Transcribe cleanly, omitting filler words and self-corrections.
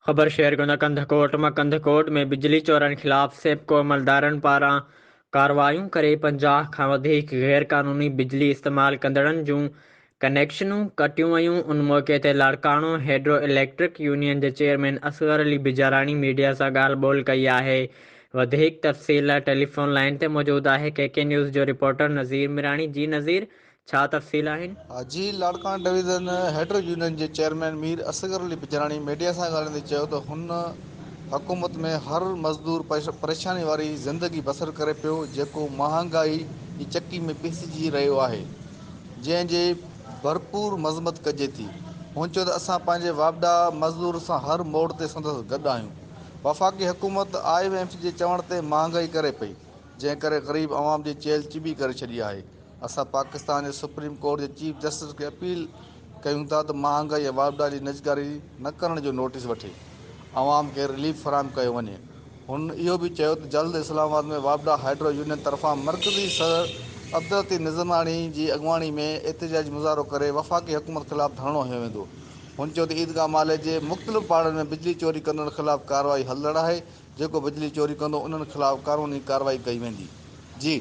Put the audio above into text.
ख़बर शेयर कंदा कंधकोट में बिजली चोरनि ख़िलाफ़ सेबको अमलदारनि पारां कार्रवाइयूं करे 50 खां वधीक गैर क़ानूनी बिजली इस्तेमाल कंदड़नि जूं कनेक्शनूं कटियूं वयूं। उन मौक़े ते लाड़काणो हाइड्रो इलेक्ट्रिक यूनियन जे चेयरमैन असगर अली बिजारानी मीडिया सां ॻाल्हि ॿोल्हि कई आहे। वधीक तफ़सील टेलीफ़ोन लाइन ते मौजूदु आहे KK न्यूज़ जो रिपोर्टर नज़ीर मिराणी। जी नज़ीर, छा तफ़सील आहिनि? जी लाड़काना डिवीज़न हाइड्रो यूनियन जे चेयरमैन मीर असगर अली बिजराणी मीडिया सां ॻाल्हाईंदे चयो त हुन हुकूमत में हर मज़दूर परेशानी वारी ज़िंदगी बसर करे पियो, जेको महांगाई जी चकी में पिसिजी रहियो आहे, जंहिंजे भरपूर मज़म्मत कजे थी। हुन चयो त असां पंहिंजे वापडा मज़दूर सां हर मोड़ ते संदसि गॾु आहियूं। वफ़ाक़ी हुकूमत IMF जे चवण ते महांगाई करे पई, जंहिं करे ग़रीब अवाम जी चेल चिॿी करे छॾी आहे। असां पाकिस्तान जे सुप्रीम कोर्ट जे चीफ जस्टिस खे अपील कयूं था त महांगाई ऐं वापडा जी निजकारी न करण जो नोटिस वठे अवाम खे रिलीफ फराहम कयो वञे। हुन इहो बि चयो त जल्द इस्लामाबाद में वापडा हाइड्रो यूनियन तरफ़ां मर्कज़ी सदर अब्दुलती निज़मानी जी अॻुवाणी में एतिजाजी मुज़ाहिरो करे वफ़ाक़ी हुकूमत ख़िलाफ़ धरणो हंयो वेंदो। हुन चयो त ईदगाह माले जे मुख़्तलिफ़ पाड़नि में बिजली चोरी कंदड़ ख़िलाफ़ कार्रवाई हलंदड़ आहे। जेको बिजली चोरी कंदो उन्हनि ख़िलाफ़ क़ानूनी कार्रवाई कई वेंदी। जी